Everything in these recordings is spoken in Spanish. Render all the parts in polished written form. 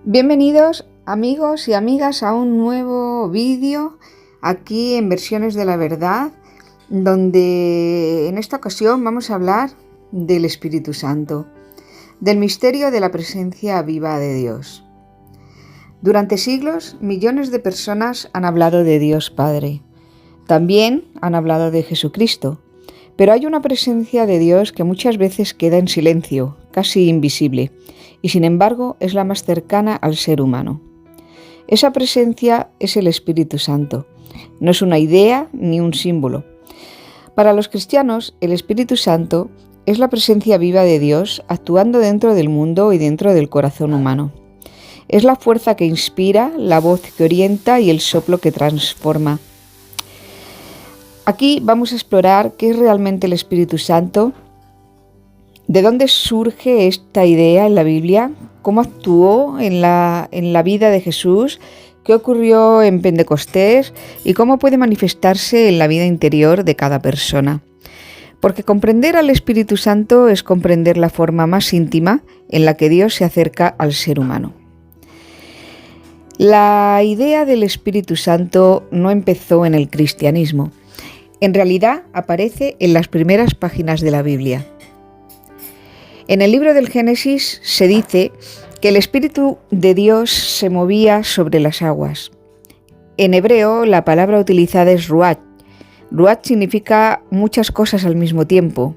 Bienvenidos amigos y amigas a un nuevo vídeo aquí en Versiones de la Verdad, donde en esta ocasión vamos a hablar del Espíritu Santo, del misterio de la presencia viva de Dios. Durante siglos, millones de personas han hablado de Dios Padre. También han hablado de Jesucristo, pero hay una presencia de Dios que muchas veces queda en silencio, casi invisible, y sin embargo es la más cercana al ser humano. Esa presencia es el Espíritu Santo. No es una idea ni un símbolo. Para los cristianos, el Espíritu Santo es la presencia viva de Dios actuando dentro del mundo y dentro del corazón humano. Es la fuerza que inspira, la voz que orienta y el soplo que transforma. Aquí vamos a explorar qué es realmente el Espíritu Santo, de dónde surge esta idea en la Biblia, cómo actuó en la vida de Jesús, qué ocurrió en Pentecostés y cómo puede manifestarse en la vida interior de cada persona. Porque comprender al Espíritu Santo es comprender la forma más íntima en la que Dios se acerca al ser humano. La idea del Espíritu Santo no empezó en el cristianismo. En realidad aparece en las primeras páginas de la Biblia. En el libro del Génesis se dice que el Espíritu de Dios se movía sobre las aguas. En hebreo la palabra utilizada es ruach. Ruach significa muchas cosas al mismo tiempo: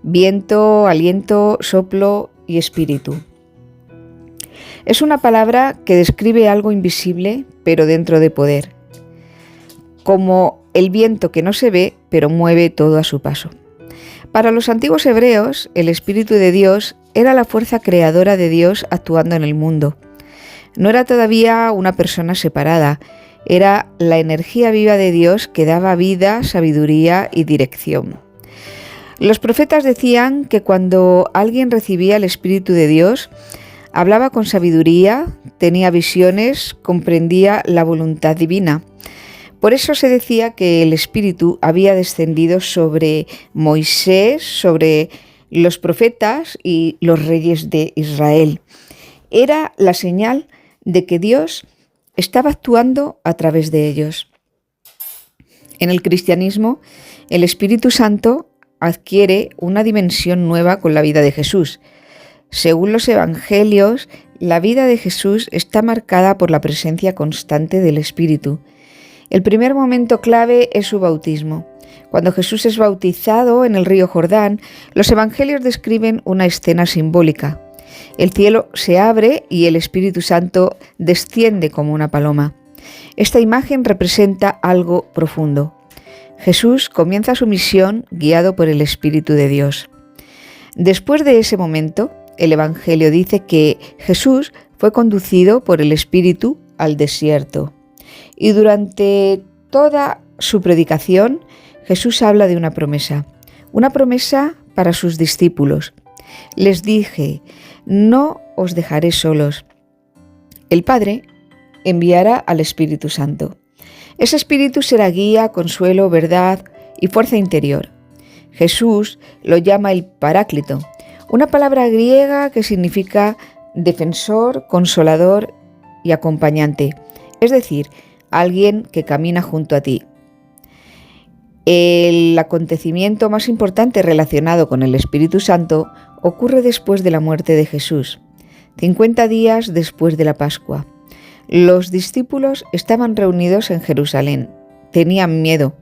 viento, aliento, soplo y espíritu. Es una palabra que describe algo invisible pero dentro de poder, como el viento que no se ve pero mueve todo a su paso. Para los antiguos hebreos, el Espíritu de Dios era la fuerza creadora de Dios actuando en el mundo. No era todavía una persona separada, era la energía viva de Dios que daba vida, sabiduría y dirección. Los profetas decían que cuando alguien recibía el Espíritu de Dios, hablaba con sabiduría, tenía visiones, comprendía la voluntad divina. Por eso se decía que el Espíritu había descendido sobre Moisés, sobre los profetas y los reyes de Israel. Era la señal de que Dios estaba actuando a través de ellos. En el cristianismo, el Espíritu Santo adquiere una dimensión nueva con la vida de Jesús. Según los evangelios, la vida de Jesús está marcada por la presencia constante del Espíritu. El primer momento clave es su bautismo. Cuando Jesús es bautizado en el río Jordán, los evangelios describen una escena simbólica. El cielo se abre y el Espíritu Santo desciende como una paloma. Esta imagen representa algo profundo. Jesús comienza su misión guiado por el Espíritu de Dios. Después de ese momento, el evangelio dice que Jesús fue conducido por el Espíritu al desierto. Y durante toda su predicación, Jesús habla de una promesa para sus discípulos. Les dije: no os dejaré solos. El Padre enviará al Espíritu Santo. Ese Espíritu será guía, consuelo, verdad y fuerza interior. Jesús lo llama el Paráclito, una palabra griega que significa defensor, consolador y acompañante, es decir, alguien que camina junto a ti. El acontecimiento más importante relacionado con el Espíritu Santo ocurre después de la muerte de Jesús, 50 días después de la Pascua. Los discípulos estaban reunidos en Jerusalén. Tenían miedo,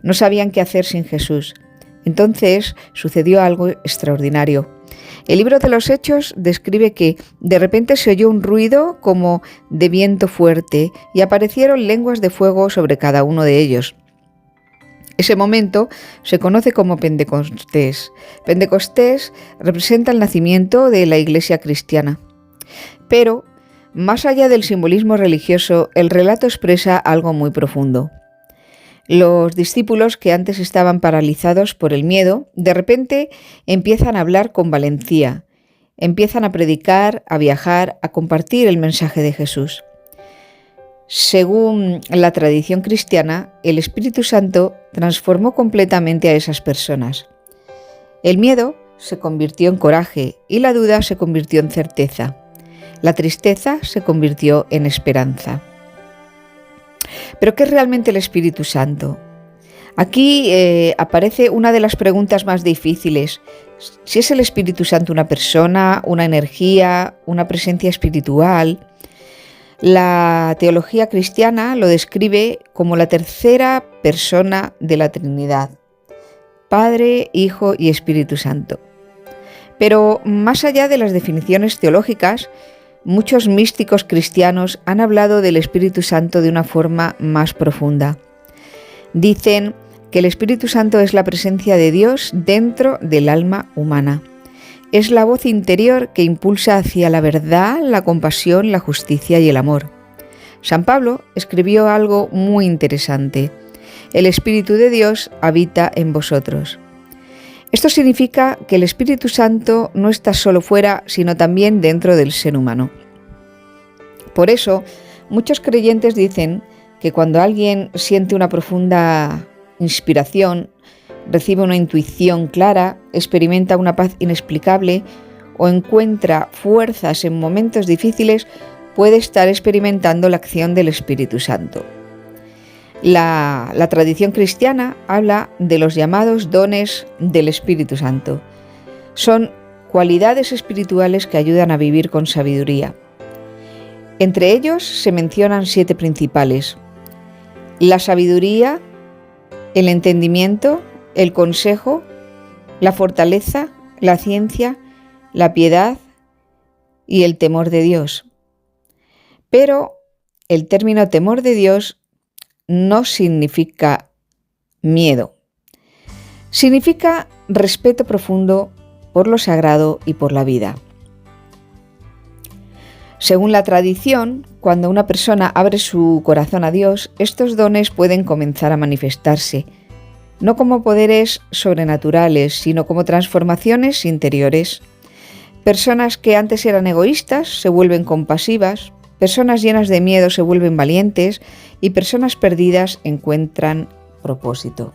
no sabían qué hacer sin Jesús. Entonces sucedió algo extraordinario. El libro de los Hechos describe que de repente se oyó un ruido como de viento fuerte y aparecieron lenguas de fuego sobre cada uno de ellos. Ese momento se conoce como Pentecostés. Pentecostés representa el nacimiento de la Iglesia cristiana. Pero, más allá del simbolismo religioso, el relato expresa algo muy profundo. Los discípulos, que antes estaban paralizados por el miedo, de repente empiezan a hablar con valentía, empiezan a predicar, a viajar, a compartir el mensaje de Jesús. Según la tradición cristiana, el Espíritu Santo transformó completamente a esas personas. El miedo se convirtió en coraje y la duda se convirtió en certeza. La tristeza se convirtió en esperanza. ¿Pero qué es realmente el Espíritu Santo? Aquí aparece una de las preguntas más difíciles. Si es el Espíritu Santo una persona, una energía, una presencia espiritual. La teología cristiana lo describe como la tercera persona de la Trinidad: Padre, Hijo y Espíritu Santo. Pero más allá de las definiciones teológicas, muchos místicos cristianos han hablado del Espíritu Santo de una forma más profunda. Dicen que el Espíritu Santo es la presencia de Dios dentro del alma humana. Es la voz interior que impulsa hacia la verdad, la compasión, la justicia y el amor. San Pablo escribió algo muy interesante: el Espíritu de Dios habita en vosotros. Esto significa que el Espíritu Santo no está solo fuera, sino también dentro del ser humano. Por eso, muchos creyentes dicen que cuando alguien siente una profunda inspiración, recibe una intuición clara, experimenta una paz inexplicable o encuentra fuerzas en momentos difíciles, puede estar experimentando la acción del Espíritu Santo. La tradición cristiana habla de los llamados dones del Espíritu Santo. Son cualidades espirituales que ayudan a vivir con sabiduría. Entre ellos se mencionan 7 principales: la sabiduría, el entendimiento, el consejo, la fortaleza, la ciencia, la piedad y el temor de Dios. Pero el término temor de Dios no significa miedo. Significa respeto profundo por lo sagrado y por la vida. Según la tradición, cuando una persona abre su corazón a Dios, estos dones pueden comenzar a manifestarse, no como poderes sobrenaturales, sino como transformaciones interiores. Personas que antes eran egoístas se vuelven compasivas, personas llenas de miedo se vuelven valientes y personas perdidas encuentran propósito.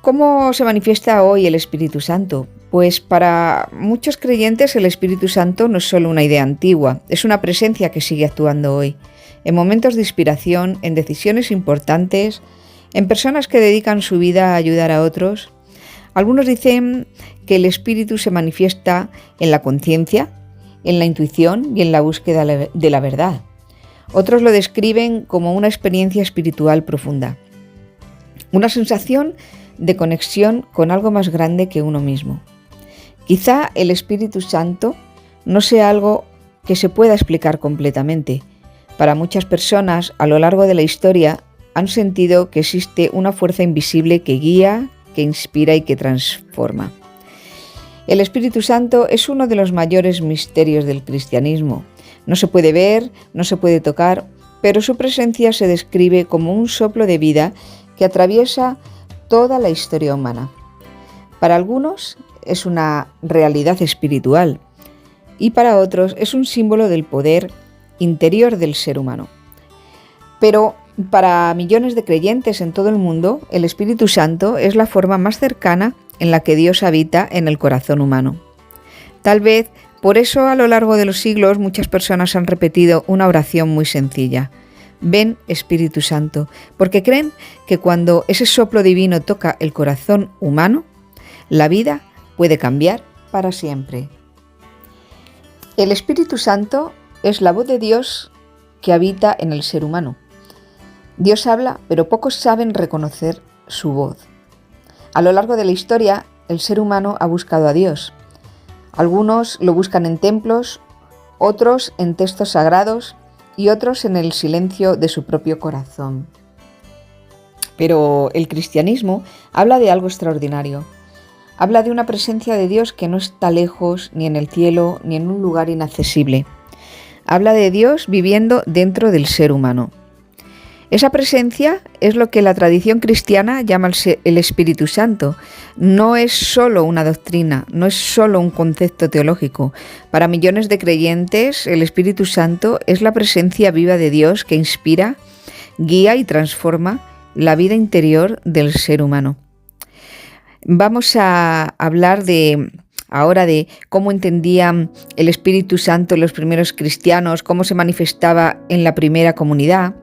¿Cómo se manifiesta hoy el Espíritu Santo? Pues para muchos creyentes el Espíritu Santo no es solo una idea antigua, es una presencia que sigue actuando hoy, en momentos de inspiración, en decisiones importantes, en personas que dedican su vida a ayudar a otros. Algunos dicen que el Espíritu se manifiesta en la conciencia, en la intuición y en la búsqueda de la verdad. Otros lo describen como una experiencia espiritual profunda, una sensación de conexión con algo más grande que uno mismo. Quizá el Espíritu Santo no sea algo que se pueda explicar completamente. Para muchas personas a lo largo de la historia han sentido que existe una fuerza invisible que guía, que inspira y que transforma. El Espíritu Santo es uno de los mayores misterios del cristianismo. No se puede ver, no se puede tocar, pero su presencia se describe como un soplo de vida que atraviesa toda la historia humana. Para algunos es una realidad espiritual y para otros es un símbolo del poder interior del ser humano. Pero para millones de creyentes en todo el mundo, el Espíritu Santo es la forma más cercana en la que Dios habita en el corazón humano. Tal vez por eso a lo largo de los siglos muchas personas han repetido una oración muy sencilla: ven Espíritu Santo, porque creen que cuando ese soplo divino toca el corazón humano, la vida puede cambiar para siempre. El Espíritu Santo es la voz de Dios que habita en el ser humano. Dios habla, pero pocos saben reconocer su voz. A lo largo de la historia, el ser humano ha buscado a Dios. Algunos lo buscan en templos, otros en textos sagrados y otros en el silencio de su propio corazón. Pero el cristianismo habla de algo extraordinario. Habla de una presencia de Dios que no está lejos, ni en el cielo, ni en un lugar inaccesible. Habla de Dios viviendo dentro del ser humano. Esa presencia es lo que la tradición cristiana llama el Espíritu Santo. No es solo una doctrina, no es solo un concepto teológico. Para millones de creyentes, el Espíritu Santo es la presencia viva de Dios que inspira, guía y transforma la vida interior del ser humano. Vamos a hablar de ahora de cómo entendían el Espíritu Santo los primeros cristianos, cómo se manifestaba en la primera comunidad,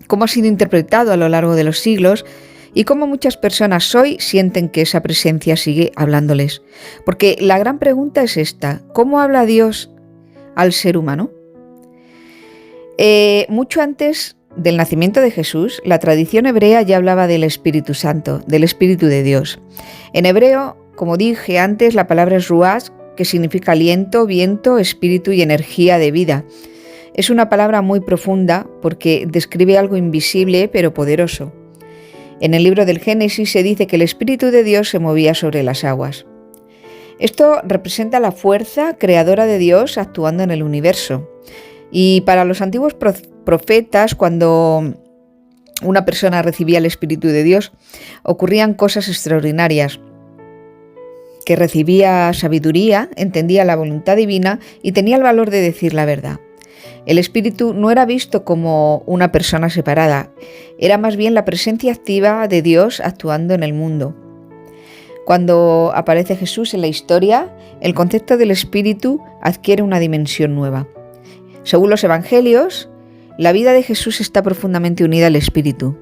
cómo ha sido interpretado a lo largo de los siglos y cómo muchas personas hoy sienten que esa presencia sigue hablándoles. Porque la gran pregunta es esta: ¿cómo habla Dios al ser humano? Mucho antes del nacimiento de Jesús, la tradición hebrea ya hablaba del Espíritu Santo, del Espíritu de Dios. En hebreo, como dije antes, la palabra es ruach, que significa aliento, viento, espíritu y energía de vida. Es una palabra muy profunda porque describe algo invisible pero poderoso. En el libro del Génesis se dice que el Espíritu de Dios se movía sobre las aguas. Esto representa la fuerza creadora de Dios actuando en el universo. Y para los antiguos profetas, cuando una persona recibía el Espíritu de Dios, ocurrían cosas extraordinarias, que recibía sabiduría, entendía la voluntad divina y tenía el valor de decir la verdad. El Espíritu no era visto como una persona separada, era más bien la presencia activa de Dios actuando en el mundo. Cuando aparece Jesús en la historia, el concepto del Espíritu adquiere una dimensión nueva. Según los Evangelios, la vida de Jesús está profundamente unida al Espíritu.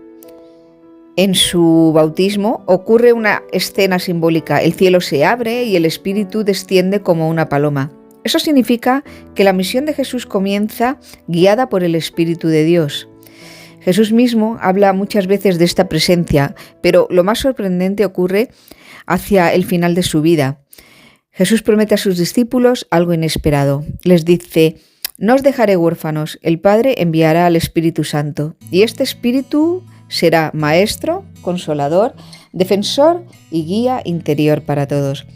En su bautismo ocurre una escena simbólica. El cielo se abre y el Espíritu desciende como una paloma. Eso significa que la misión de Jesús comienza guiada por el Espíritu de Dios. Jesús mismo habla muchas veces de esta presencia, pero lo más sorprendente ocurre hacia el final de su vida. Jesús promete a sus discípulos algo inesperado. Les dice: no os dejaré huérfanos, el Padre enviará al Espíritu Santo, y este Espíritu será maestro, consolador, defensor y guía interior para todos.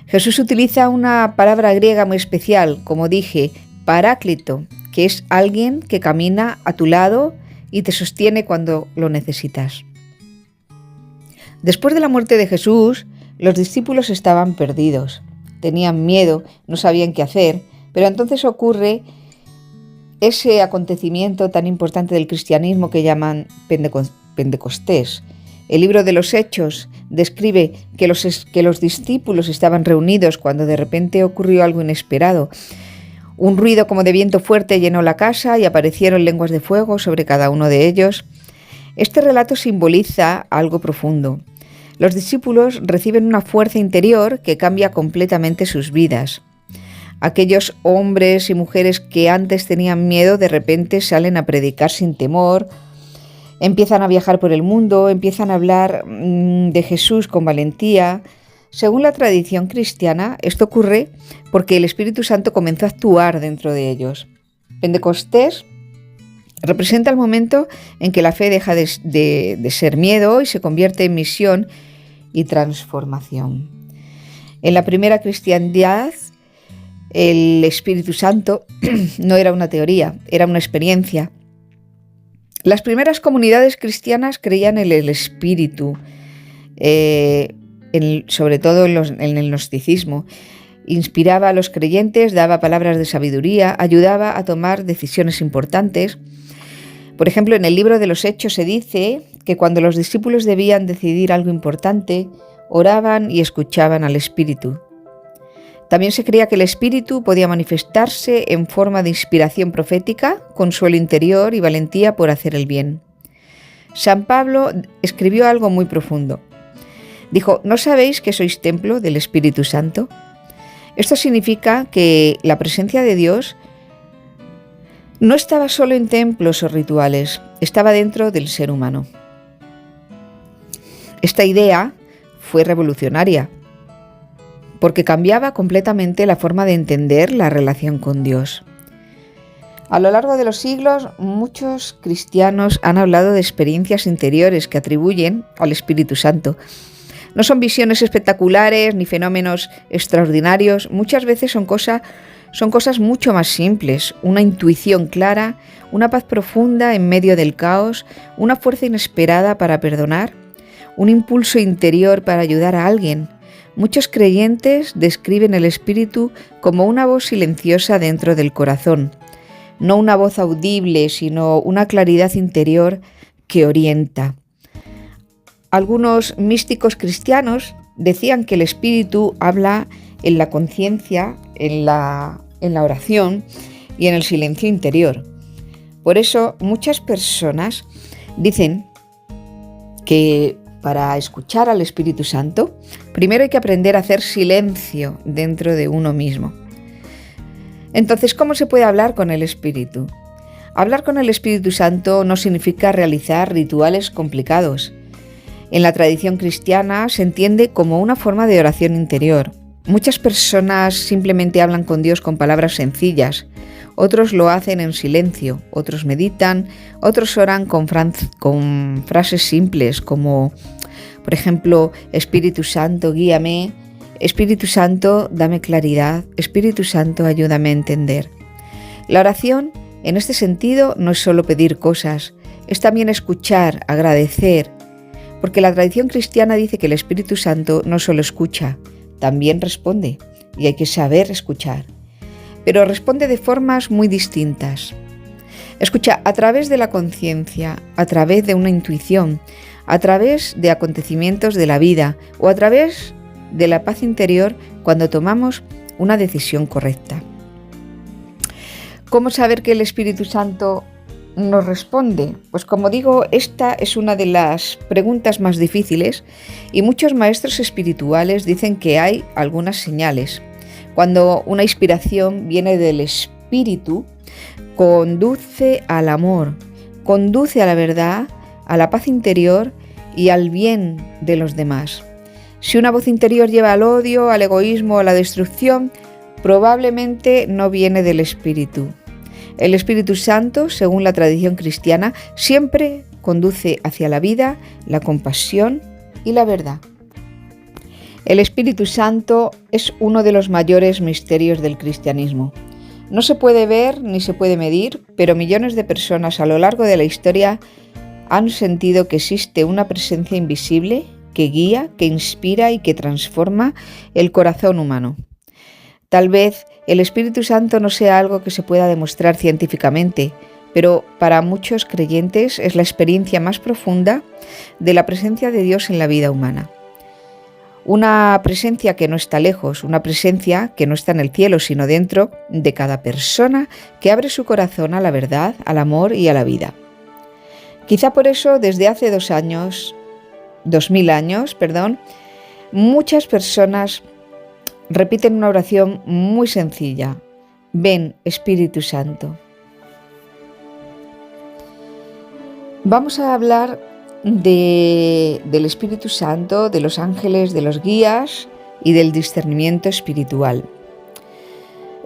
Jesús utiliza una palabra griega muy especial, como dije, paráclito, que es alguien que camina a tu lado y te sostiene cuando lo necesitas. Después de la muerte de Jesús, los discípulos estaban perdidos, tenían miedo, no sabían qué hacer. Pero entonces ocurre ese acontecimiento tan importante del cristianismo que llaman Pentecostés. El libro de los Hechos describe que los discípulos estaban reunidos cuando de repente ocurrió algo inesperado. Un ruido como de viento fuerte llenó la casa y aparecieron lenguas de fuego sobre cada uno de ellos. Este relato simboliza algo profundo. Los discípulos reciben una fuerza interior que cambia completamente sus vidas. Aquellos hombres y mujeres que antes tenían miedo de repente salen a predicar sin temor, empiezan a viajar por el mundo, empiezan a hablar de Jesús con valentía. Según la tradición cristiana, esto ocurre porque el Espíritu Santo comenzó a actuar dentro de ellos. Pentecostés representa el momento en que la fe deja de ser miedo y se convierte en misión y transformación. En la primera cristiandad, el Espíritu Santo no era una teoría, era una experiencia. Las primeras comunidades cristianas creían en el Espíritu, sobre todo en el gnosticismo. Inspiraba a los creyentes, daba palabras de sabiduría, ayudaba a tomar decisiones importantes. Por ejemplo, en el libro de los Hechos se dice que cuando los discípulos debían decidir algo importante, oraban y escuchaban al Espíritu. También se creía que el Espíritu podía manifestarse en forma de inspiración profética, consuelo interior y valentía por hacer el bien. San Pablo escribió algo muy profundo. Dijo: ¿no sabéis que sois templo del Espíritu Santo? Esto significa que la presencia de Dios no estaba solo en templos o rituales, estaba dentro del ser humano. Esta idea fue revolucionaria, porque cambiaba completamente la forma de entender la relación con Dios. A lo largo de los siglos, muchos cristianos han hablado de experiencias interiores que atribuyen al Espíritu Santo. No son visiones espectaculares ni fenómenos extraordinarios, muchas veces son cosas mucho más simples, una intuición clara, una paz profunda en medio del caos, una fuerza inesperada para perdonar, un impulso interior para ayudar a alguien. Muchos creyentes describen el Espíritu como una voz silenciosa dentro del corazón, no una voz audible, sino una claridad interior que orienta. Algunos místicos cristianos decían que el Espíritu habla en la conciencia, en la oración y en el silencio interior. Por eso muchas personas dicen que para escuchar al Espíritu Santo, primero hay que aprender a hacer silencio dentro de uno mismo. Entonces, ¿cómo se puede hablar con el Espíritu? Hablar con el Espíritu Santo no significa realizar rituales complicados. En la tradición cristiana se entiende como una forma de oración interior. Muchas personas simplemente hablan con Dios con palabras sencillas, otros lo hacen en silencio, otros meditan, otros oran con frases simples como, por ejemplo, Espíritu Santo, guíame, Espíritu Santo, dame claridad, Espíritu Santo, ayúdame a entender. La oración, en este sentido, no es solo pedir cosas, es también escuchar, agradecer, porque la tradición cristiana dice que el Espíritu Santo no solo escucha, también responde, y hay que saber escuchar. Pero responde de formas muy distintas. Escucha a través de la conciencia, a través de una intuición, a través de acontecimientos de la vida o a través de la paz interior cuando tomamos una decisión correcta. ¿Cómo saber que el Espíritu Santo nos responde? Pues como digo, esta es una de las preguntas más difíciles y muchos maestros espirituales dicen que hay algunas señales. Cuando una inspiración viene del Espíritu, conduce al amor, conduce a la verdad, a la paz interior y al bien de los demás. Si una voz interior lleva al odio, al egoísmo, a la destrucción, probablemente no viene del Espíritu. El Espíritu Santo, según la tradición cristiana, siempre conduce hacia la vida, la compasión y la verdad. El Espíritu Santo es uno de los mayores misterios del cristianismo. No se puede ver ni se puede medir, pero millones de personas a lo largo de la historia han sentido que existe una presencia invisible que guía, que inspira y que transforma el corazón humano. Tal vez el Espíritu Santo no sea algo que se pueda demostrar científicamente, pero para muchos creyentes es la experiencia más profunda de la presencia de Dios en la vida humana. Una presencia que no está lejos, una presencia que no está en el cielo, sino dentro de cada persona que abre su corazón a la verdad, al amor y a la vida. Quizá por eso desde hace 2000 años, muchas personas repiten una oración muy sencilla: ven, Espíritu Santo. Vamos a hablar del Espíritu Santo, de los ángeles, de los guías y del discernimiento espiritual.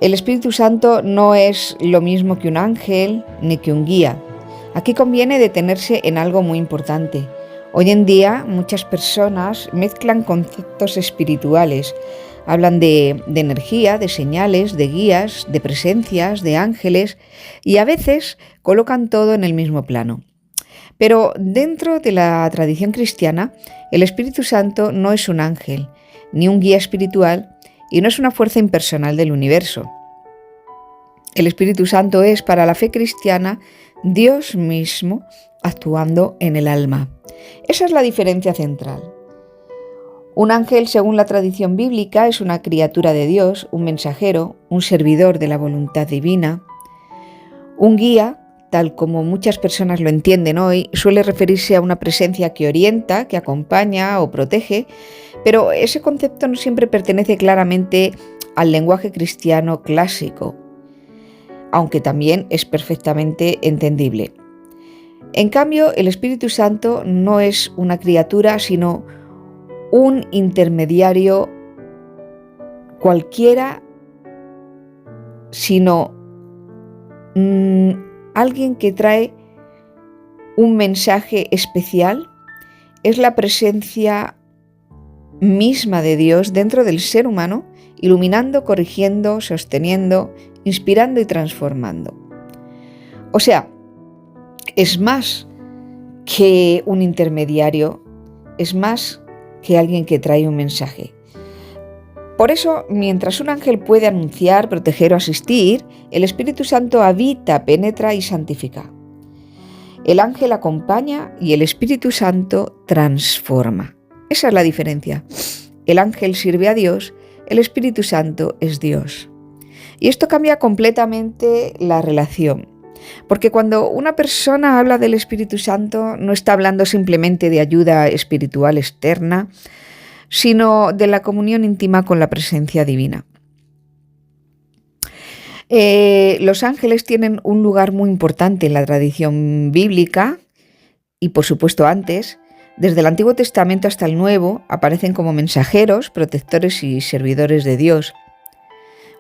El Espíritu Santo no es lo mismo que un ángel ni que un guía. Aquí conviene detenerse en algo muy importante. Hoy en día muchas personas mezclan conceptos espirituales. Hablan de energía, de señales, de guías, de presencias, de ángeles y a veces colocan todo en el mismo plano. Pero dentro de la tradición cristiana, el Espíritu Santo no es un ángel, ni un guía espiritual y no es una fuerza impersonal del universo. El Espíritu Santo es, para la fe cristiana, Dios mismo actuando en el alma. Esa es la diferencia central. Un ángel, según la tradición bíblica, es una criatura de Dios, un mensajero, un servidor de la voluntad divina. Un guía, tal como muchas personas lo entienden hoy, suele referirse a una presencia que orienta, que acompaña o protege, pero ese concepto no siempre pertenece claramente al lenguaje cristiano clásico, aunque también es perfectamente entendible. En cambio, el Espíritu Santo no es una criatura, sino un intermediario cualquiera, sino alguien que trae un mensaje especial. Es la presencia misma de Dios dentro del ser humano, iluminando, corrigiendo, sosteniendo, inspirando y transformando. O sea, es más que un intermediario, es más que alguien que trae un mensaje. Por eso, mientras un ángel puede anunciar, proteger o asistir, el Espíritu Santo habita, penetra y santifica. El ángel acompaña y el Espíritu Santo transforma. Esa es la diferencia. El ángel sirve a Dios, el Espíritu Santo es Dios. Y esto cambia completamente la relación. Porque cuando una persona habla del Espíritu Santo, no está hablando simplemente de ayuda espiritual externa, sino de la comunión íntima con la presencia divina. Los ángeles tienen un lugar muy importante en la tradición bíblica y, por supuesto, antes. Desde el Antiguo Testamento hasta el Nuevo aparecen como mensajeros, protectores y servidores de Dios.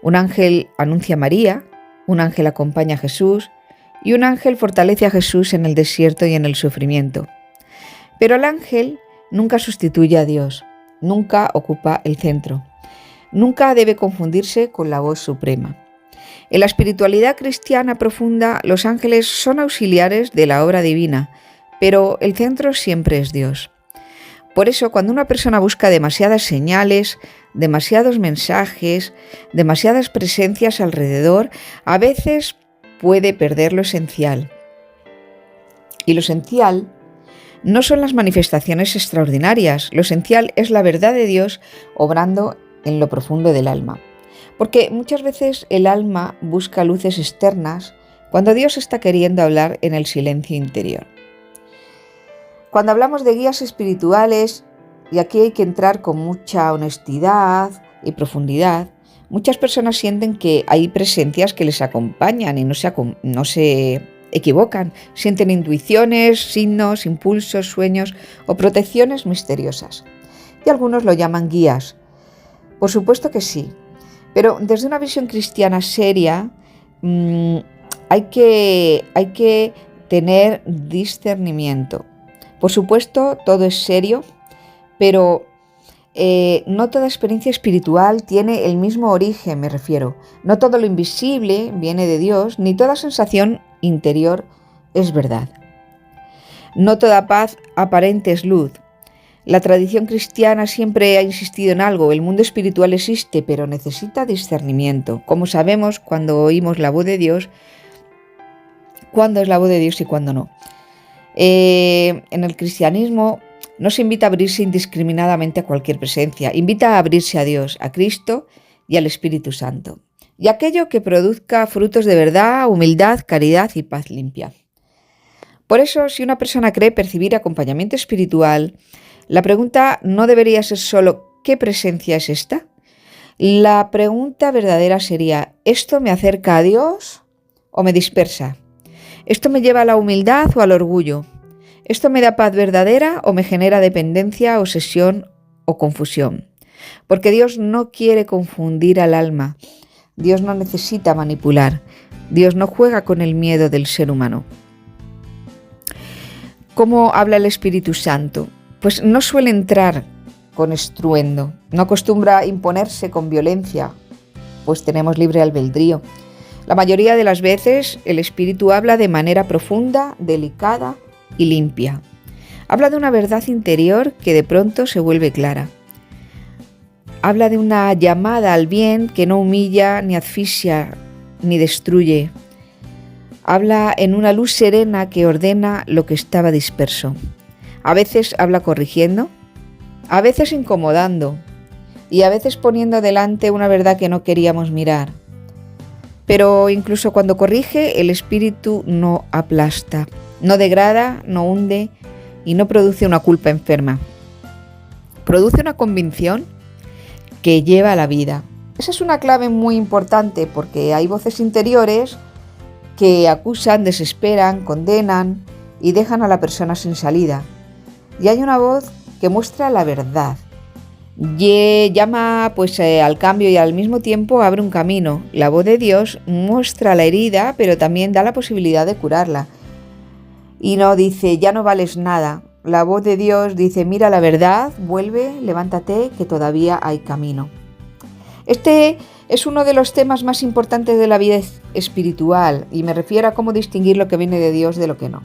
Un ángel anuncia a María, un ángel acompaña a Jesús y un ángel fortalece a Jesús en el desierto y en el sufrimiento. Pero el ángel nunca sustituye a Dios, nunca ocupa el centro, nunca debe confundirse con la voz suprema. En la espiritualidad cristiana profunda, los ángeles son auxiliares de la obra divina, pero el centro siempre es Dios. Por eso, cuando una persona busca demasiadas señales, demasiados mensajes, demasiadas presencias alrededor, a veces puede perder lo esencial. Y lo esencial no son las manifestaciones extraordinarias, lo esencial es la verdad de Dios obrando en lo profundo del alma. Porque muchas veces el alma busca luces externas cuando Dios está queriendo hablar en el silencio interior. Cuando hablamos de guías espirituales, y aquí hay que entrar con mucha honestidad y profundidad, muchas personas sienten que hay presencias que les acompañan y no se equivocan. Sienten intuiciones, signos, impulsos, sueños o protecciones misteriosas. Y algunos lo llaman guías. Por supuesto que sí. Pero desde una visión cristiana seria hay que tener discernimiento. Por supuesto, todo es serio, pero no toda experiencia espiritual tiene el mismo origen, me refiero. No todo lo invisible viene de Dios, ni toda sensación interior es verdad. No toda paz aparente es luz. La tradición cristiana siempre ha insistido en algo. El mundo espiritual existe, pero necesita discernimiento. Como sabemos cuando oímos la voz de Dios, cuándo es la voz de Dios y cuándo no. En el cristianismo no se invita a abrirse indiscriminadamente a cualquier presencia. Invita a abrirse a Dios, a Cristo y al Espíritu Santo. Y aquello que produzca frutos de verdad, humildad, caridad y paz limpia. Por eso, si una persona cree percibir acompañamiento espiritual, la pregunta no debería ser solo ¿qué presencia es esta? La pregunta verdadera sería ¿esto me acerca a Dios o me dispersa? ¿Esto me lleva a la humildad o al orgullo? ¿Esto me da paz verdadera o me genera dependencia, obsesión o confusión? Porque Dios no quiere confundir al alma. Dios no necesita manipular. Dios no juega con el miedo del ser humano. ¿Cómo habla el Espíritu Santo? Pues no suele entrar con estruendo, no acostumbra imponerse con violencia, pues tenemos libre albedrío. La mayoría de las veces el Espíritu habla de manera profunda, delicada y limpia. Habla de una verdad interior que de pronto se vuelve clara. Habla de una llamada al bien que no humilla, ni asfixia, ni destruye. Habla en una luz serena que ordena lo que estaba disperso. A veces habla corrigiendo, a veces incomodando y a veces poniendo delante una verdad que no queríamos mirar. Pero incluso cuando corrige, el Espíritu no aplasta, no degrada, no hunde y no produce una culpa enferma. Produce una convicción que lleva a la vida. Esa es una clave muy importante porque hay voces interiores que acusan, desesperan, condenan y dejan a la persona sin salida. Y hay una voz que muestra la verdad. Llama al cambio y al mismo tiempo abre un camino. La voz de Dios muestra la herida, pero también da la posibilidad de curarla. Y no dice, ya no vales nada. La voz de Dios dice, mira la verdad, vuelve, levántate, que todavía hay camino. Este es uno de los temas más importantes de la vida espiritual y me refiero a cómo distinguir lo que viene de Dios de lo que no.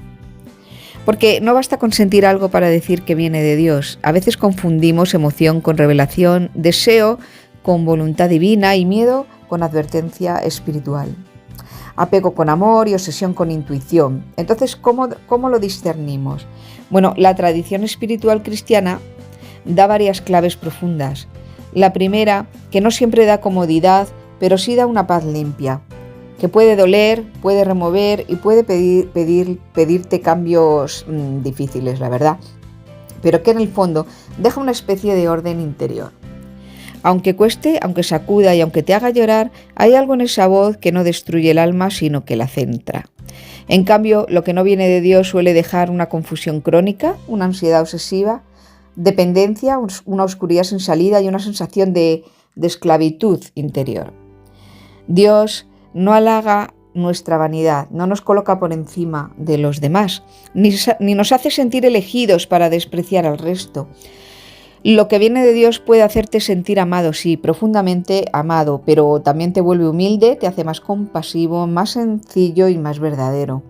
Porque no basta con sentir algo para decir que viene de Dios. A veces confundimos emoción con revelación, deseo con voluntad divina y miedo con advertencia espiritual. Apego con amor y obsesión con intuición. Entonces, ¿cómo lo discernimos? Bueno, la tradición espiritual cristiana da varias claves profundas. La primera, que no siempre da comodidad, pero sí da una paz limpia, que puede doler, puede remover y puede pedirte cambios difíciles, la verdad, pero que en el fondo deja una especie de orden interior. Aunque cueste, aunque sacuda y aunque te haga llorar, hay algo en esa voz que no destruye el alma, sino que la centra. En cambio, lo que no viene de Dios suele dejar una confusión crónica, una ansiedad obsesiva, dependencia, una oscuridad sin salida y una sensación de esclavitud interior. Dios no halaga nuestra vanidad, no nos coloca por encima de los demás, ni nos hace sentir elegidos para despreciar al resto. Lo que viene de Dios puede hacerte sentir amado, sí, profundamente amado, pero también te vuelve humilde, te hace más compasivo, más sencillo y más verdadero.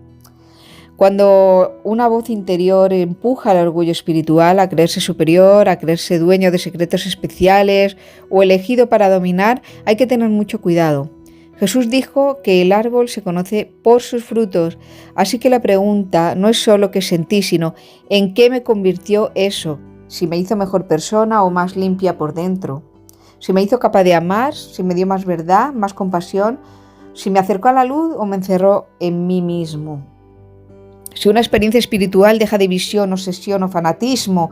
Cuando una voz interior empuja al orgullo espiritual a creerse superior, a creerse dueño de secretos especiales o elegido para dominar, hay que tener mucho cuidado. Jesús dijo que el árbol se conoce por sus frutos, así que la pregunta no es solo qué sentí, sino ¿en qué me convirtió eso? Si me hizo mejor persona o más limpia por dentro, si me hizo capaz de amar, si me dio más verdad, más compasión, si me acercó a la luz o me encerró en mí mismo. Si una experiencia espiritual deja división, obsesión o fanatismo,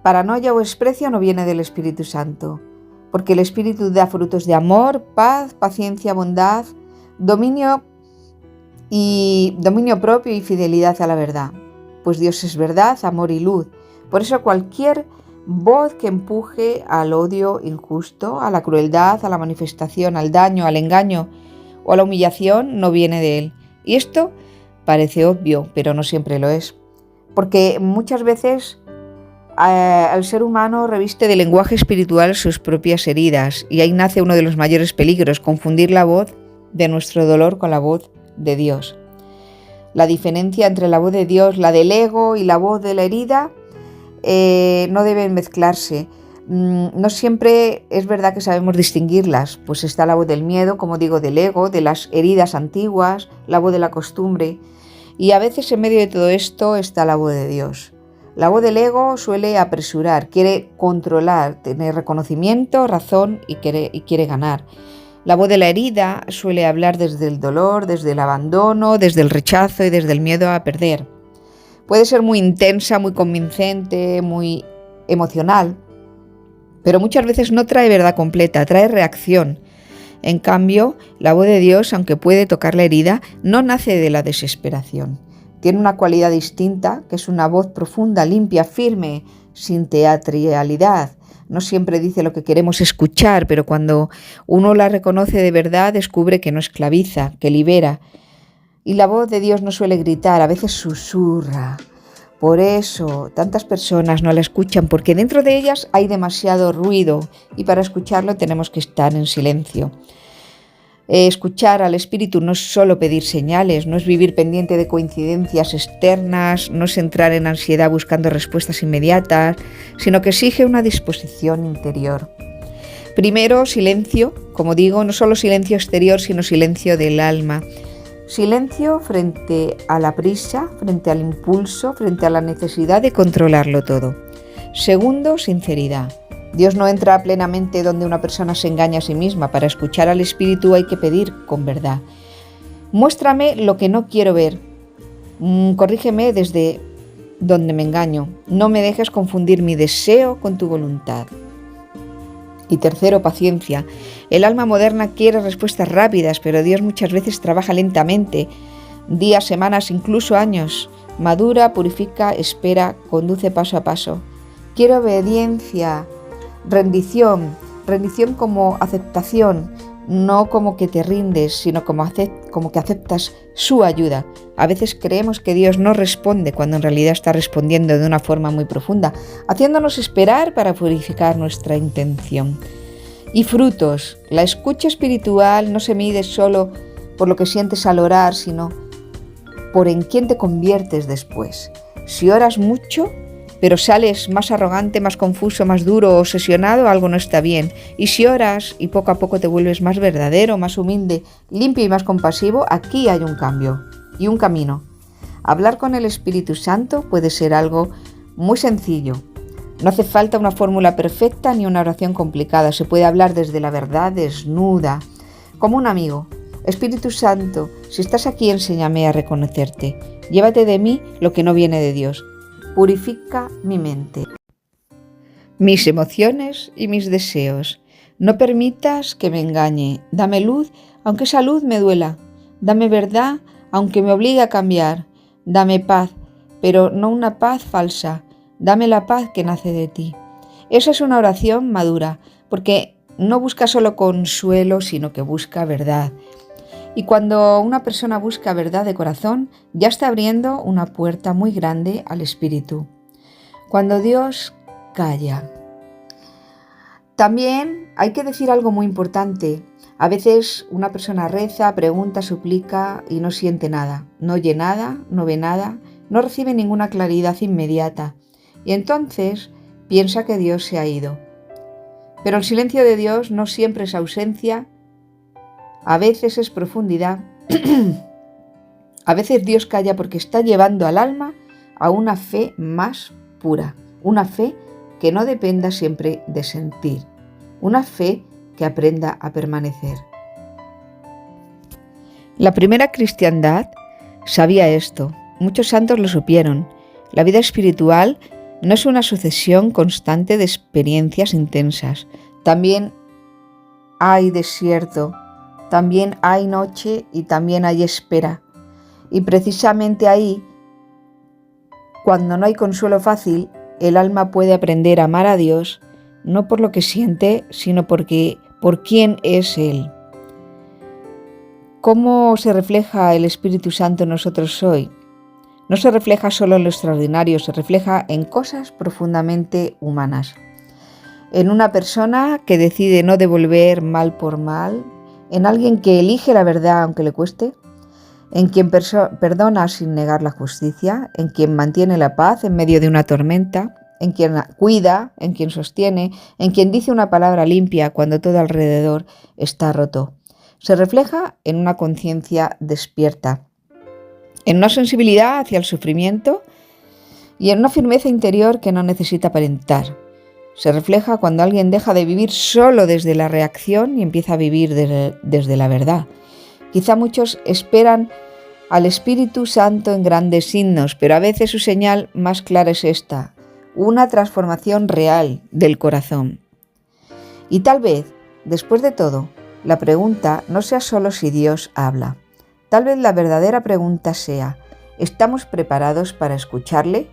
paranoia o desprecio, no viene del Espíritu Santo, porque el Espíritu da frutos de amor, paz, paciencia, bondad, dominio propio y fidelidad a la verdad, pues Dios es verdad, amor y luz. Por eso cualquier voz que empuje al odio injusto, a la crueldad, a la manifestación, al daño, al engaño o a la humillación no viene de él. Y esto parece obvio, pero no siempre lo es. Porque muchas veces el ser humano reviste de lenguaje espiritual sus propias heridas y ahí nace uno de los mayores peligros, confundir la voz de nuestro dolor con la voz de Dios. La diferencia entre la voz de Dios, la del ego y la voz de la herida no deben mezclarse. No siempre es verdad que sabemos distinguirlas, pues está la voz del miedo, como digo, del ego, de las heridas antiguas, la voz de la costumbre, y a veces en medio de todo esto está la voz de Dios. La voz del ego suele apresurar, quiere controlar, tener reconocimiento, razón y quiere ganar. La voz de la herida suele hablar desde el dolor, desde el abandono, desde el rechazo y desde el miedo a perder. Puede ser muy intensa, muy convincente, muy emocional, pero muchas veces no trae verdad completa, trae reacción. En cambio, la voz de Dios, aunque puede tocar la herida, no nace de la desesperación. Tiene una cualidad distinta, que es una voz profunda, limpia, firme, sin teatralidad. No siempre dice lo que queremos escuchar, pero cuando uno la reconoce de verdad, descubre que no esclaviza, que libera. Y la voz de Dios no suele gritar, a veces susurra. Por eso tantas personas no la escuchan, porque dentro de ellas hay demasiado ruido y para escucharlo tenemos que estar en silencio. Escuchar al Espíritu no es solo pedir señales, no es vivir pendiente de coincidencias externas, no es entrar en ansiedad buscando respuestas inmediatas, sino que exige una disposición interior. Primero, silencio, como digo, no solo silencio exterior, sino silencio del alma. Silencio frente a la prisa, frente al impulso, frente a la necesidad de controlarlo todo. Segundo, sinceridad. Dios no entra plenamente donde una persona se engaña a sí misma. Para escuchar al Espíritu hay que pedir con verdad. Muéstrame lo que no quiero ver. Corrígeme desde donde me engaño. No me dejes confundir mi deseo con tu voluntad. Y tercero, paciencia. El alma moderna quiere respuestas rápidas, pero Dios muchas veces trabaja lentamente, días, semanas, incluso años. Madura, purifica, espera, conduce paso a paso. Quiere obediencia, rendición como aceptación, no como que te rindes, sino como que aceptas su ayuda. A veces creemos que Dios no responde cuando en realidad está respondiendo de una forma muy profunda, haciéndonos esperar para purificar nuestra intención. Y frutos. La escucha espiritual no se mide solo por lo que sientes al orar, sino por en quién te conviertes después. Si oras mucho, pero sales más arrogante, más confuso, más duro, obsesionado, algo no está bien. Y si oras y poco a poco te vuelves más verdadero, más humilde, limpio y más compasivo, aquí hay un cambio y un camino. Hablar con el Espíritu Santo puede ser algo muy sencillo. No hace falta una fórmula perfecta ni una oración complicada. Se puede hablar desde la verdad desnuda, como un amigo. Espíritu Santo, si estás aquí, enséñame a reconocerte. Llévate de mí lo que no viene de Dios. Purifica mi mente, mis emociones y mis deseos. No permitas que me engañe. Dame luz, aunque esa luz me duela. Dame verdad, aunque me obligue a cambiar. Dame paz, pero no una paz falsa. Dame la paz que nace de ti. Esa es una oración madura, porque no busca solo consuelo, sino que busca verdad. Y cuando una persona busca verdad de corazón, ya está abriendo una puerta muy grande al Espíritu. Cuando Dios calla. También hay que decir algo muy importante. A veces una persona reza, pregunta, suplica y no siente nada. No oye nada, no ve nada, no recibe ninguna claridad inmediata. Y entonces piensa que Dios se ha ido. Pero el silencio de Dios no siempre es ausencia, a veces es profundidad. A veces Dios calla porque está llevando al alma a una fe más pura, una fe que no dependa siempre de sentir, una fe que aprenda a permanecer. La primera cristiandad sabía esto, muchos santos lo supieron. La vida espiritual no es una sucesión constante de experiencias intensas. También hay desierto, también hay noche y también hay espera. Y precisamente ahí, cuando no hay consuelo fácil, el alma puede aprender a amar a Dios, no por lo que siente, sino por quién es Él. ¿Cómo se refleja el Espíritu Santo en nosotros hoy? No se refleja solo en lo extraordinario, se refleja en cosas profundamente humanas. En una persona que decide no devolver mal por mal, en alguien que elige la verdad aunque le cueste, en quien perdona sin negar la justicia, en quien mantiene la paz en medio de una tormenta, en quien cuida, en quien sostiene, en quien dice una palabra limpia cuando todo alrededor está roto. Se refleja en una conciencia despierta, en una sensibilidad hacia el sufrimiento y en una firmeza interior que no necesita aparentar. Se refleja cuando alguien deja de vivir solo desde la reacción y empieza a vivir desde la verdad. Quizá muchos esperan al Espíritu Santo en grandes signos, pero a veces su señal más clara es esta, una transformación real del corazón. Y tal vez, después de todo, la pregunta no sea solo si Dios habla. Tal vez la verdadera pregunta sea, ¿estamos preparados para escucharle?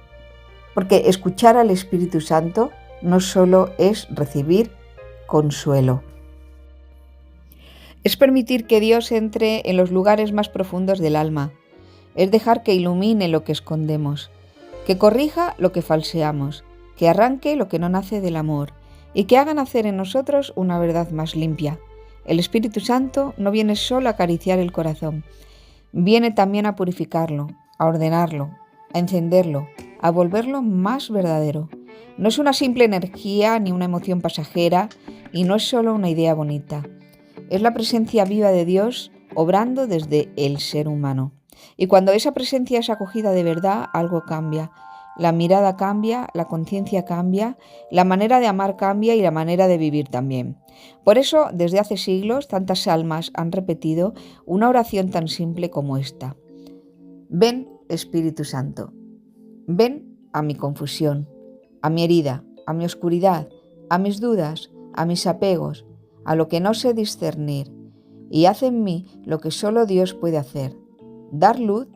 Porque escuchar al Espíritu Santo no solo es recibir consuelo. Es permitir que Dios entre en los lugares más profundos del alma. Es dejar que ilumine lo que escondemos, que corrija lo que falseamos, que arranque lo que no nace del amor y que haga nacer en nosotros una verdad más limpia. El Espíritu Santo no viene solo a acariciar el corazón, viene también a purificarlo, a ordenarlo, a encenderlo, a volverlo más verdadero. No es una simple energía ni una emoción pasajera y no es solo una idea bonita. Es la presencia viva de Dios obrando desde el ser humano. Y cuando esa presencia es acogida de verdad, algo cambia. La mirada cambia, la conciencia cambia, la manera de amar cambia y la manera de vivir también. Por eso, desde hace siglos, tantas almas han repetido una oración tan simple como esta. Ven, Espíritu Santo, ven a mi confusión, a mi herida, a mi oscuridad, a mis dudas, a mis apegos, a lo que no sé discernir, y haz en mí lo que solo Dios puede hacer, dar luz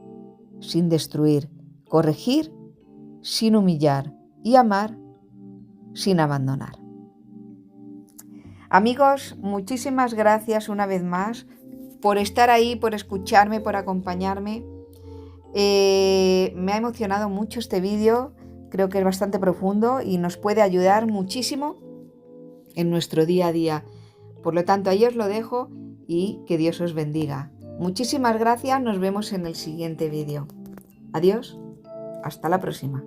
sin destruir, corregir sin humillar y amar sin abandonar. Amigos, muchísimas gracias una vez más por estar ahí, por escucharme, por acompañarme. Me ha emocionado mucho este vídeo, creo que es bastante profundo y nos puede ayudar muchísimo en nuestro día a día. Por lo tanto, ahí os lo dejo y que Dios os bendiga. Muchísimas gracias, nos vemos en el siguiente vídeo. Adiós, hasta la próxima.